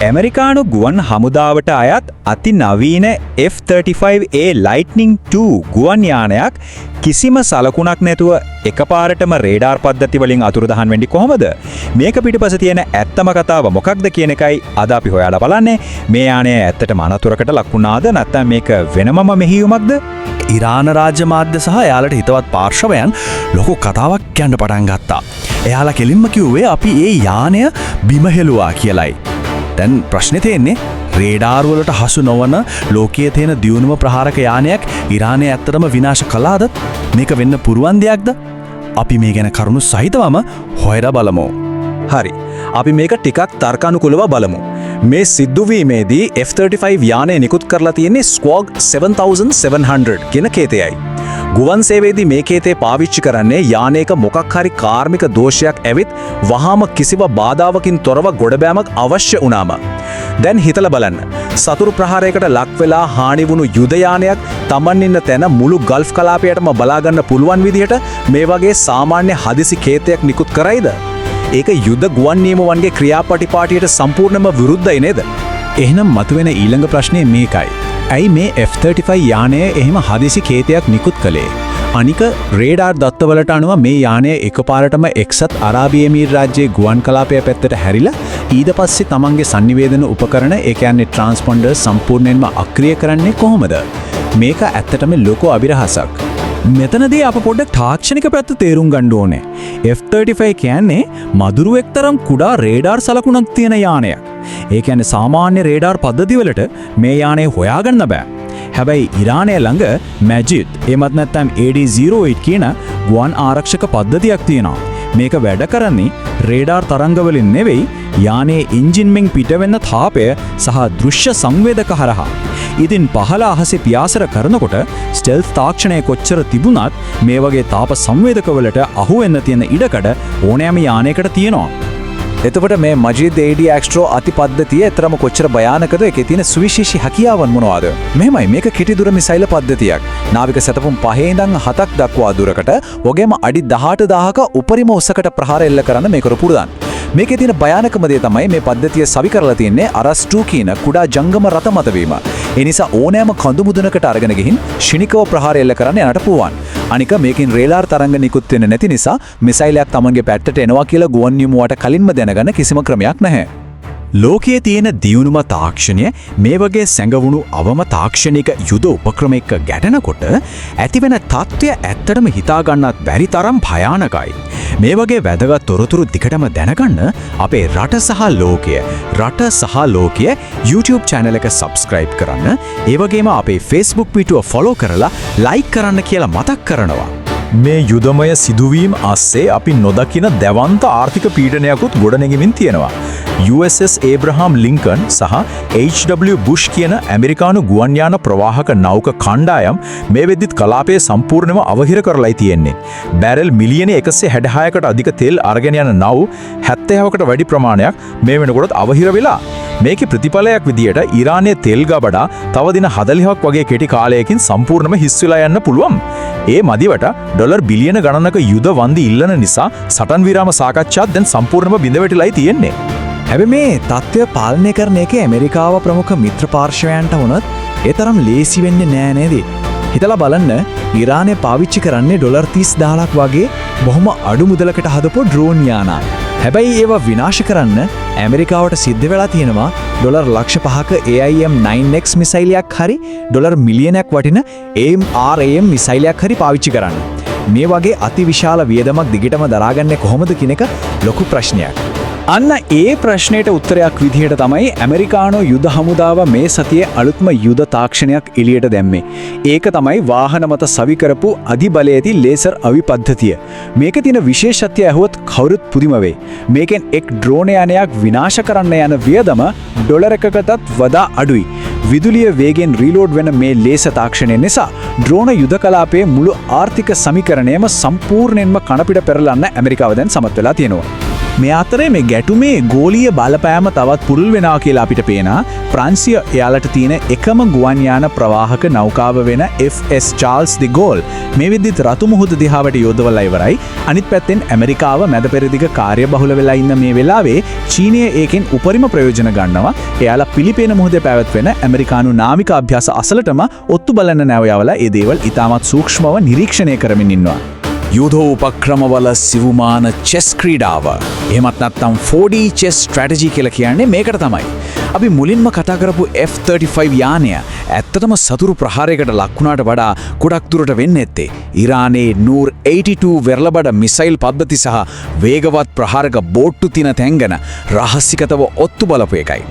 ඇමරිකානු ගුවන් හමුදාවට අයත් අති නවීන F-35A Lightning II ගුවන් යානයක් කිසිම සලකුණක් නැතුව එකපාරටම රේඩාර් පද්ධති වලින් අතුරුදහන් වෙන්නේ කොහොමද? මේක පිටිපස තියෙන ඇත්තම කතාව මොකක්ද කියන එකයි අද අපි හොයාලා බලන්නේ. මේ යානය ඇත්තටම අනතුරකට ලක් වුණාද නැත්නම් මේක වෙනමම මෙහෙයුමක්ද? ඉරාන රාජ්‍ය මාධ්‍ය සහ එයාලට හිතවත් පාර්ශවයන් ලොකු කතාවක් කියන්න පටන් ගත්තා. එයාලා කෙලින්ම කිව්වේ අපි ඒ යානය බිම හෙළුවා කියලයි. දැන් ප්‍රශ්නේ තියෙන්නේ රේඩාර් වලට හසු නොවන ලෝකයේ තියෙන දියුණුම ප්‍රහාරක යානයක් ඉරානය ඇත්තටම විනාශ කළාද? මේක වෙන්න පුරුවන් දෙයක්ද? අපි මේ ගැන කරුණු සහිතවම හොයලා බලමු. හරි. අපි මේක ටිකක් තර්කානුකූලව බලමු. මේ සිද්ධුවීමේදී F-35 යානය නිකුත් කරලා තියෙන්නේ Squawk 7700 කියන කේතයයි. ගුවන් සේවයේදී මේ කේතේ පාවිච්චි කරන්නේ යානයක මොකක් හරි කාර්මික දෝෂයක් ඇවිත් වහාම කිසිව බාධාවකින් තොරව ගොඩබෑමක් අවශ්‍ය වුණාම. දැන් හිතලා බලන්න. සතුරු ප්‍රහාරයකට ලක් වෙලා හානි වුණු යුද යානයක් Taman ඉන්න තැන මුළු ගල්ෆ් කලාපයටම බලා ගන්න පුළුවන් විදිහට මේ වගේ සාමාන්‍ය හදිසි කේතයක් නිකුත් කරයිද? ඒක යුද ගුවන් නියමවන්ගේ ක්‍රියාපටිපාටියට සම්පූර්ණයෙන්ම විරුද්ධයි නේද? එහෙනම් මතුවෙන ඊළඟ ප්‍රශ්නේ මේකයි. ඇයි මේ F-35 යානය එහෙම හදිසි කේතයක් නිකුත් කළේ? අනික රේඩාර් දත්තවලට අනුව මේ යානය එකපාරටම එක්සත් අරාබි එමීර් රාජ්‍යයේ ගුවන් කලාපය පැත්තට හැරිලා ඊට පස්සේ තමන්ගේ sannivedana උපකරණ ඒ කියන්නේ ට්‍රාන්ස්පොන්ඩර් සම්පූර්ණයෙන්ම අක්‍රිය කරන්නේ කොහොමද? මේක ඇත්තටම ලොකු අභිරහසක්. මෙතනදී අප පොඩ්ඩක් තාක්ෂණික පැත්ත තේරුම් ගන්න ඕනේ. F-35 කියන්නේ මදුරුවෙක් තරම් කුඩා රේඩාර් සලකුණක් තියෙන යානයක්. ඒ කියන්නේ සාමාන්‍ය රේඩාර් පද්ධතිවලට මේ යානය හොයාගන්න බෑ. හැබැයි ඉරානය ළඟ මැජිද් එමත් නැත්නම් AD-08 කියන ගුවන් ආරක්ෂක පද්ධතියක් තියෙනවා. මේක වැඩ කරන්නේ රේඩාර් තරංගවලින් නෙවෙයි යානයේ එන්ජින්ෙන් පිටවෙන තාපය සහ දෘශ්‍ය සංවේදක හරහා. ඉතින් පහළ අහසේ පියාසර කරනකොට ස්ටෙල්ත් තාක්ෂණය කොච්චර තිබුණත් මේ වගේ තාප සංවේදකවලට අහු වෙන්න තියෙන ඉඩකඩ ඕනෑම යානයකට තියෙනවා. එතකොට මේ මජිද් AD-Astro අති පද්ධතිය එතරම් කොච්චර භයානකද? ඒකේ තියෙන සුවිශේෂී හැකියාවන් මොනවාද? මෙහෙමයි මේක කිටි දුර මිසයිල පද්ධතියක්. නාවික සැතපුම් 5 ඉඳන් 7ක් දක්වා දුරකට වගේම අඩි 18000ක උපරිම උසකට ප්‍රහාර එල්ල කරන්න මේක පුරුදන්. මේකේ තියෙන භයානකම දේ තමයි මේ පද්ධතිය සවි කරලා තියෙන්නේ අරස් 2 කියන කුඩා ජංගම රථ මත වීම. ඒ නිසා ඕනෑම කඳු මුදුනකට අරගෙන ගිහින් ශිනිකව ප්‍රහාර එල්ල කරන්න යනට පුළුවන්. අනික මේකෙන් රේඩාර් තරංග නිකුත් වෙන්නේ නැති නිසා මිසයිලයක් තමන්ගේ පැත්තට එනවා කියලා ගුවන් නියමුවට කලින්ම දැනගන්න කිසිම ක්‍රමයක් නැහැ. ලෝකයේ තියෙන දියුණුම තාක්ෂණය මේ වගේ සැඟවුණු අවම තාක්ෂණික යුද උපක්‍රම එක්ක ගැටෙනකොට ඇතිවෙන තත්ත්වය ඇත්තටම හිතා ගන්නත් බැරි තරම් භයානකයි. මේ වගේ වැදගත් තොරතුරු දිගටම දැනගන්න අපේ රට සහ ලෝකය YouTube channel එක subscribe කරන්න. ඒ වගේම අපේ Facebook පිටුව follow කරලා like කරන්න කියලා මතක් කරනවා. මේ යුදමය සිදුවීම් අස්සේ අපි නොදකින දැවන්ත ආර්ථික පීඩනයකුත් ගොඩනැගෙමින් තියෙනවා. USS Abraham Lincoln සහ H.W. Bush කියන ඇමරිකානු ගුවන් යාන ප්‍රවාහක නෞක කණ්ඩායම් මේ වෙද්දිත් කලාපයේ සම්පූර්ණයෙන්ම අවහිර කරලායි තියෙන්නේ. බැරල් මිලියන 166කට අධික තෙල් අරගෙන යන නව් 70කට වැඩි ප්‍රමාණයක් මේ වෙනකොට අවහිර වෙලා. මේකේ ප්‍රතිඵලයක් විදියට ඉරානයේ තෙල් ගබඩා තව දින 40ක් වගේ කෙටි කාලයකින් සම්පූර්ණයෙන්ම හිස් වෙලා යන්න පුළුවන්. ඒ මදිවට ඩොලර් බිලියන ගණනක යුද වන්දි ඉල්ලන නිසා සටන් විරාම සාකච්ඡාත් දැන් සම්පූර්ණයෙන්ම බිඳ වැටිලායි තියෙන්නේ. හැබැයි මේ තත්ත්වය පාලනය කරන එකේ ඇමරිකාව ප්‍රමුඛ මිත්‍ර පාර්ශවයන්ට වුණත් ඒ තරම් ලේසි වෙන්නේ නෑ නේද? හිතලා බලන්න ඉරානය පාවිච්චි කරන්නේ ඩොලර් 30,000ක් වගේ බොහොම අඩු මුදලකට හදපු ඩ්‍රෝන් යානා. හැබැයි ඒවා විනාශ කරන්න ඇමරිකාවට සිද්ධ වෙලා තියෙනවා ඩොලර් ලක්ෂ 5ක AIM-9X මිසයිලයක් හරි ඩොලර් මිලියනයක් වටින AMRAM මිසයිලයක් හරි පාවිච්චි කරන්න. මේ වගේ අතිවිශාල වියදමක් දිගටම දරාගන්නේ කොහොමද කියන එක ලොකු ප්‍රශ්නයක්. අන්න ඒ ප්‍රශ්නයට උත්තරයක් විදිහට තමයි ඇමරිකානු යුද හමුදාව මේ සතියේ අලුත්ම යුද තාක්ෂණයක් එළියට දැම්මේ. ඒක තමයි වාහන මත සවි කරපු අධිබලය ඇති ලේසර් අවි පද්ධතිය. මේක තියෙන විශේෂත්වය ඇහුවොත් කවුරුත් පුදුම වෙයි. මේකෙන් එක් ඩ්‍රෝන යානයක් විනාශ කරන්න යන වියදම ඩොලර් එකකටත් වඩා අඩුයි. විදුලිය වේගෙන් රීලෝඩ් වෙන මේ ලේසර් තාක්ෂණය නිසා ඩ්‍රෝන යුද කලාපයේ මුළු ආර්ථික සමීකරණයම සම්පූර්ණයෙන්ම කණපිට පෙරලන්න ඇමරිකාව දැන් සමත් වෙලා තියෙනවා. මේ අතරේ මේ ගැටුමේ ගෝලීය බලපෑම තවත් පුරුල් වෙනවා කියලා අපිට පේනවා. ප්‍රංශය එයාලට තියෙන එකම ගුවන් යාන ප්‍රවාහක නෞකාව වෙන FS චාල්ස් ඩි ගෝල් මේ විදිහට රතු මුහුද දිහාවට යොදවලා ඉවරයි. අනිත් පැත්තෙන් ඇමරිකාව මැද පෙරදිග කාර්යබහුල වෙලා ඉන්න මේ වෙලාවේ චීනය ඒකෙන් උපරිම ප්‍රයෝජන ගන්නවා. එයාලා පිලිපින මුහුදේ පැවැත්වෙන ඇමරිකානු නාවික අභ්‍යාස අසලටම ඔත්තු බලන්න නැවයවලා ඒ දේවල් ඉතාමත් සූක්ෂමව නිරීක්ෂණය කරමින් ඉන්නවා. යුධෝපක්‍රමවල සිවුමාන චෙස් ක්‍රීඩාව. එහෙමත් නැත්නම් 4D චෙස් ස්ට්‍රැටජි කියලා කියන්නේ මේකට තමයි. අපි මුලින්ම කතා කරපු F-35 යානය ඇත්තටම සතුරු ප්‍රහාරයකට ලක්ුණාට වඩා ගොඩක් දුරට වෙන්නේ නැත්තේ ඉරානයේ නූර් 82 වෙරළබඩ මිසයිල් පද්ධති සහ වේගවත් ප්‍රහාරක බෝට්ටු තින තැන්ගන රහස්‍යකතව ඔත්තු බලපු එකයි.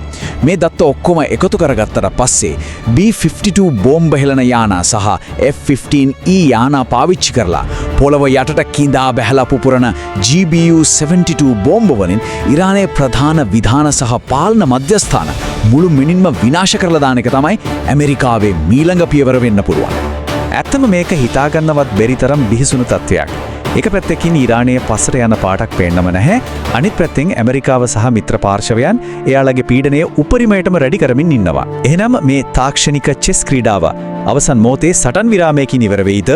මේ දත්ත ඔක්කොම එකතු කරගත්තට පස්සේ B-52 බෝම්බ හෙළන යානා සහ F-15E යානා පාවිච්චි කරලා පොළව යටට කිඳා බැහැලා පුපුරන GBU-72 බෝම්බ වලින් ඉරානයේ ප්‍රධාන විධාන සහ පාලන මධ්‍යස්ථාන මුළු මිනින්ම විනාශ කරලා දාන එක තමයි ඇමරිකාවේ මීළඟ පියවර වෙන්න පුළුවන්. ඇත්තම මේක හිතාගන්නවත් බැරි තරම් බිහිසුණු තත්ත්වයක්. එක පැත්තකින් ඊරානයේ පස්සට යන පාටක් පේන්නම නැහැ. අනිත් පැත්තෙන් ඇමරිකාව සහ මිත්‍ර පාර්ශවයන් එයාලගේ පීඩනය උපරිමයටම රැඩි කරමින් ඉන්නවා. එහෙනම් මේ තාක්ෂණික චෙස් ක්‍රීඩාව අවසන් මොහොතේ සටන් විරාමයකින් ඉවර වෙයිද?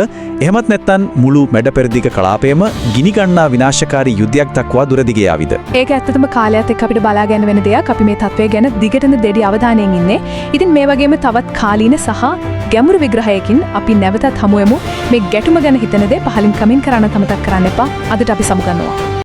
එහෙමත් නැත්නම් මුළු මැඩපෙරදිග කලාපයම ගිනිගන්නා විනාශකාරී යුද්ධයක් දක්වා දුරදිග යාවිද? ඒක ඇත්තටම කාලයත් එක්ක අපිට බලා ගන්න වෙන දෙයක්. අපි මේ තත්ත්වය ගැන දිගටම දෙඩි අවධානයෙන් ඉන්නේ. ඉතින් මේ වගේම තවත් කාලීන සහ ගැඹුරු විග්‍රහයකින් අපි නැවතත් හමු වෙමු. මේ ගැටුම ගැන හිතන දේ පහලින් කමෙන්ට් කරන්න තමතක් කරන්න එපා. අදට අපි සමුගන්නවා.